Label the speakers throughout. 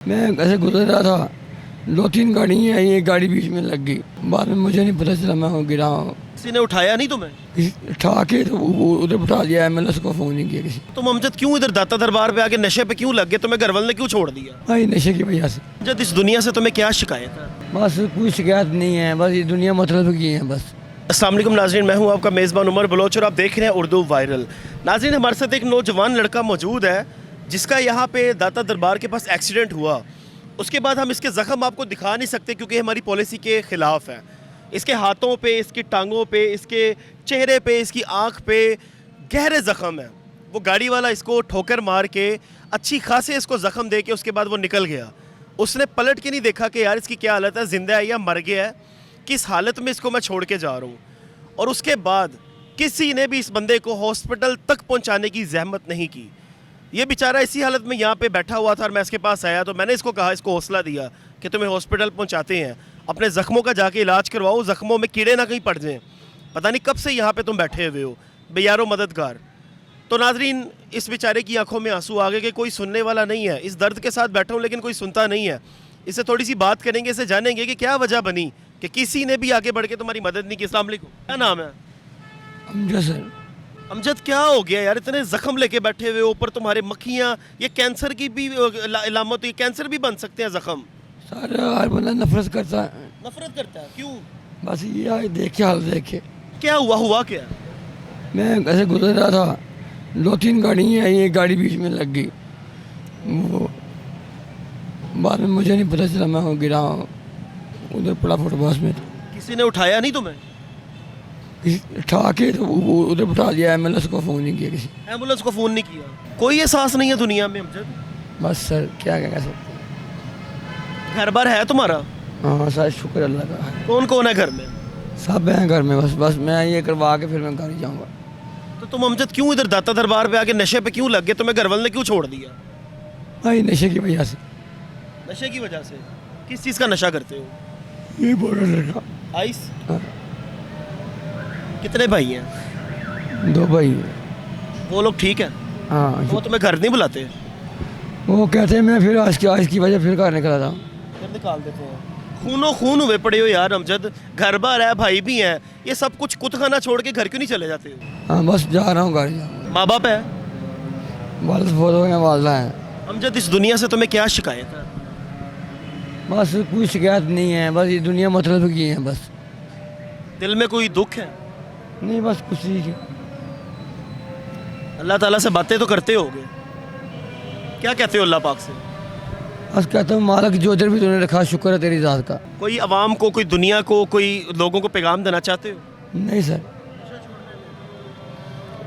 Speaker 1: मैं ऐसे गुजर रहा था, दो तीन गाड़ी आई, एक गाड़ी बीच में लग गई। बाद में मुझे नहीं पता चला, मैं गिरा हूँ।
Speaker 2: किसी ने उठाया नहीं तुम्हें?
Speaker 1: उठा के तो उधर बिठा दिया, एम्बुलेंस को फ़ोन नहीं किया किसी।
Speaker 2: तुम अमजद क्यों इधर दाता दरबार पे आके नशे पे क्यों लग गए? तुम्हें घर वाले ने क्यों छोड़ दिया?
Speaker 1: भाई नशे की वजह से।
Speaker 2: अमजद, इस दुनिया से तुम्हें क्या शिकायत है?
Speaker 1: बस कोई शिकायत नहीं है, बस ये दुनिया मतलब की है बस।
Speaker 2: अस्सलाम वालेकुम नाज़रीन, मैं हूं आपका मेज़बान उमर बलोच और आप देख रहे हैं उर्दू वायरल। नाज़रीन, हमारे साथ एक नौजवान लड़का मौजूद है जिसका यहाँ पे दाता दरबार के पास एक्सीडेंट हुआ। उसके बाद हम इसके ज़ख़म आपको दिखा नहीं सकते क्योंकि हमारी पॉलिसी के ख़िलाफ़ है। इसके हाथों पे, इसकी टांगों पे, इसके चेहरे पे, इसकी आँख पे गहरे ज़ख़म हैं। वो गाड़ी वाला इसको ठोकर मार के अच्छी खासे इसको ज़ख़म दे के उसके बाद वो निकल गया। उसने पलट के नहीं देखा कि यार इसकी क्या हालत है, ज़िंदा है या मर गया है, किस हालत में इसको मैं छोड़ के जा रहा हूँ। और उसके बाद किसी ने भी इस बंदे को हॉस्पिटल तक पहुँचाने की जहमत नहीं की। ये बेचारा इसी हालत में यहाँ पे बैठा हुआ था और मैं इसके पास आया तो मैंने इसको कहा, इसको हौसला दिया कि तुम्हें हॉस्पिटल पहुँचाते हैं, अपने ज़ख्मों का जाके इलाज करवाओ, ज़ख्मों में कीड़े ना कहीं पड़ जाएँ। पता नहीं कब से यहाँ पे तुम बैठे हुए हो बेयारो मददगार। तो नाजरीन, इस बेचारे की आंखों में आंसू आ गए कि कोई सुनने वाला नहीं है। इस दर्द के साथ बैठा हूँ लेकिन कोई सुनता नहीं है। इससे थोड़ी सी बात करेंगे, इससे जानेंगे कि क्या वजह बनी कि किसी ने भी आगे बढ़ के तुम्हारी मदद नहीं की। अस्सलाम वालेकुम, क्या नाम है?
Speaker 1: अमजद सर।
Speaker 2: अमजद, क्या हो गया यार? इतने जख्म लेके बैठे हुए, ऊपर तुम्हारे मक्खियाँ, ये कैंसर की भी इलामत, ये कैंसर भी बन सकते हैं जख्म।
Speaker 1: सर हर बंदा नफरत करता है।
Speaker 2: नफरत करता है? क्यों?
Speaker 1: बस ये आए देखे, हाल देखे।
Speaker 2: क्या हुआ? हुआ क्या?
Speaker 1: मैं ऐसे गुजर रहा था, दो तीन गाड़ी आई, एक गाड़ी बीच में लग गई। वो बाद में मुझे नहीं पता चला, मैं गिरा हूँ, उधर पड़ा फुटपाथ में।
Speaker 2: किसी ने उठाया नहीं तुम्हें?
Speaker 1: उठा के तो उधर बिठा दिया, एम्बुलेंस को फ़ोन नहीं किया किसी।
Speaker 2: एम्बुलेंस को फ़ोन नहीं किया? कोई एहसास नहीं है दुनिया में अमजद?
Speaker 1: बस सर क्या कह सकते हैं।
Speaker 2: घर बार है तुम्हारा?
Speaker 1: हाँ सर, शुक्र अल्लाह का है।
Speaker 2: कौन कौन है घर में?
Speaker 1: सब हैं घर में, बस मैं ये करवा के फिर मैं घर ही जाऊँगा।
Speaker 2: तो तुम अमजद क्यों इधर दाता दरबार पे आके नशे पे क्यों लग गए? तुम्हें घर वाले ने क्यों छोड़ दिया?
Speaker 1: भाई नशे की वजह से।
Speaker 2: नशे की वजह से? किस चीज़ का नशा करते हो?
Speaker 1: ये बोल रहा।
Speaker 2: आइस?
Speaker 1: हाँ।
Speaker 2: कितने भाई हैं?
Speaker 1: दो भाई हैं।
Speaker 2: वो लोग ठीक है?
Speaker 1: हाँ।
Speaker 2: वो तुम्हें घर नहीं बुलाते?
Speaker 1: वो कहते हैं मैं फिर आज की वजह फिर घर निकला था।
Speaker 2: फिर निकाल देते हैं। खूनो खून हुए पड़े हो यार अमजद, घर बार है, भाई भी हैं, ये सब कुछ कुतखाना छोड़ के घर क्यों नहीं चले जाते हो?
Speaker 1: हाँ बस जा रहा हूँ घर जाऊँगा।
Speaker 2: माँ बाप है?
Speaker 1: वालिद फौत हो गए, वालदा है।
Speaker 2: अमजद, इस दुनिया से तुम्हें क्या शिकायत है?
Speaker 1: बस कोई शिकायत नहीं है, बस ये दुनिया मतलब की है बस।
Speaker 2: दिल में कोई दुख है?
Speaker 1: नहीं बस कुछ ही।
Speaker 2: अल्लाह ताला से बातें तो करते होगे, क्या कहते हो अल्लाह पाक से?
Speaker 1: बस कहता हूँ मालिक जो इधर भी तूने रखा, शुक्र है तेरी ज़ात का।
Speaker 2: कोई आवाम को, कोई दुनिया को, कोई लोगों को पैगाम देना चाहते हो?
Speaker 1: नहीं सर।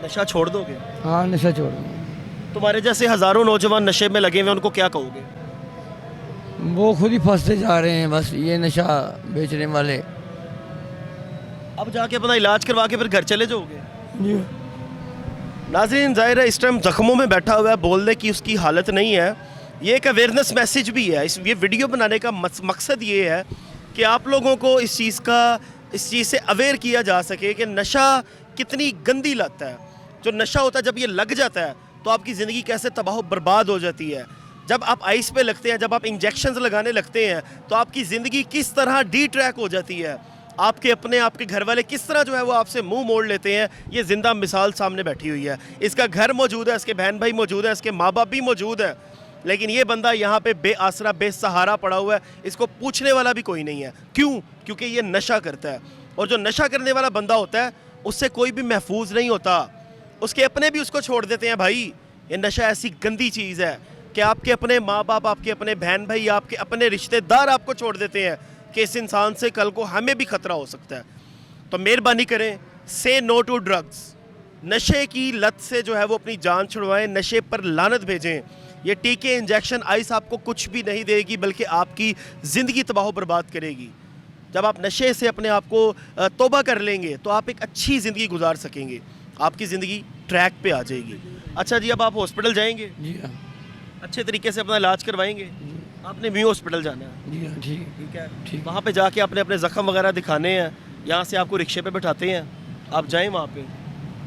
Speaker 2: नशा छोड़ दोगे?
Speaker 1: हाँ नशा छोड़ दूँगा।
Speaker 2: तुम्हारे जैसे हज़ारों नौजवान नशे में लगे हुए हैं, उनको क्या कहोगे?
Speaker 1: वो खुद ही फंसते जा रहे हैं, बस ये नशा बेचने वाले।
Speaker 2: अब जाके अपना इलाज करवा के फिर घर चले जाओगे?
Speaker 1: जी।
Speaker 2: नाज़रीन, ज़ाहिर है इस टाइम ज़ख्मों में बैठा हुआ है, बोलने की उसकी हालत नहीं है। ये एक अवेयरनेस मैसेज भी है। ये वीडियो बनाने का मकसद ये है कि आप लोगों को इस चीज़ से अवेयर किया जा सके कि नशा कितनी गंदी लत है। जो नशा होता है, जब ये लग जाता है तो आपकी ज़िंदगी कैसे तबाह बर्बाद हो जाती है। जब आप आइस पे लगते हैं, जब आप इंजेक्शंस लगाने लगते हैं तो आपकी ज़िंदगी किस तरह डी ट्रैक हो जाती है। आपके घर वाले किस तरह जो है वो आपसे मुंह मोड़ लेते हैं। ये ज़िंदा मिसाल सामने बैठी हुई है। इसका घर मौजूद है, इसके बहन भाई मौजूद है, इसके माँ बाप भी मौजूद है, लेकिन ये बंदा यहाँ पे बेआसरा, बेसहारा पड़ा हुआ है। इसको पूछने वाला भी कोई नहीं है। क्यों? क्योंकि ये नशा करता है, और जो नशा करने वाला बंदा होता है उससे कोई भी महफूज नहीं होता। उसके अपने भी उसको छोड़ देते हैं। भाई, ये नशा ऐसी गंदी चीज़ है कि आपके अपने माँ बाप, आपके अपने बहन भाई, आपके अपने रिश्तेदार आपको छोड़ देते हैं कि इस इंसान से कल को हमें भी ख़तरा हो सकता है। तो मेहरबानी करें, से नो टू ड्रग्स। नशे की लत से जो है वो अपनी जान छुड़वाएं, नशे पर लानत भेजें। ये टीके, इंजेक्शन, आइस आपको कुछ भी नहीं देगी, बल्कि आपकी ज़िंदगी तबाह बर्बाद करेगी। जब आप नशे से अपने आप को तौबा कर लेंगे तो आप एक अच्छी ज़िंदगी गुजार सकेंगे, आपकी ज़िंदगी ट्रैक पे आ जाएगी। अच्छा जी, अब आप हॉस्पिटल जाएंगे?
Speaker 1: जी हाँ।
Speaker 2: अच्छे तरीके से अपना इलाज करवाएंगे? आपने भी हॉस्पिटल जाना है?
Speaker 1: जी हाँ। ठीक।
Speaker 2: ठीक है।
Speaker 1: ठीक।
Speaker 2: वहाँ पे जाके अपने अपने ज़ख्म वगैरह दिखाने हैं। यहाँ से आपको रिक्शे पे बैठाते हैं, आप जाएं वहाँ पे।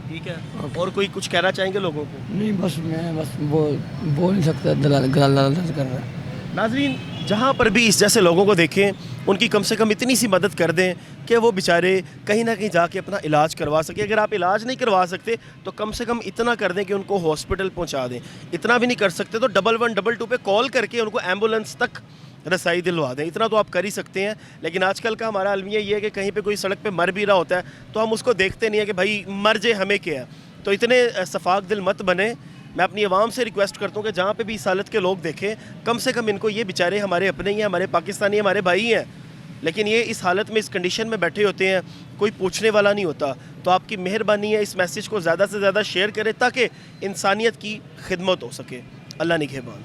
Speaker 2: ठीक है। और कोई कुछ कहना चाहेंगे लोगों को?
Speaker 1: नहीं बस मैं बोल नहीं सकता, दलाल दर्द कर रहा है।
Speaker 2: नाजरीन, जहाँ पर भी इस जैसे लोगों को देखें, उनकी कम से कम इतनी सी मदद कर दें कि वो बेचारे कहीं ना कहीं जाके अपना इलाज करवा सके। अगर आप इलाज नहीं करवा सकते तो कम से कम इतना कर दें कि उनको हॉस्पिटल पहुंचा दें। इतना भी नहीं कर सकते तो 1122 पे कॉल करके उनको एम्बुलेंस तक रसाई दिलवा दें। इतना तो आप कर ही सकते हैं। लेकिन आजकल का हमारा अलमिया ये है कि कहीं पे कोई सड़क पे मर भी रहा होता है तो हम उसको देखते नहीं है कि भाई मर जाए, हमें क्या है। तो इतने सफाक दिल मत बने। मैं अपनी आवाम से रिक्वेस्ट करता हूँ कि जहाँ पे भी इस हालत के लोग देखें, कम से कम इनको, ये बेचारे हमारे अपने ही हैं, हमारे पाकिस्तानी, हमारे भाई हैं, लेकिन ये इस हालत में, इस कंडीशन में बैठे होते हैं, कोई पूछने वाला नहीं होता। तो आपकी मेहरबानी है, इस मैसेज को ज़्यादा से ज़्यादा शेयर करें ताकि इंसानियत की खिदमत हो सके। अल्लाह निगहबान।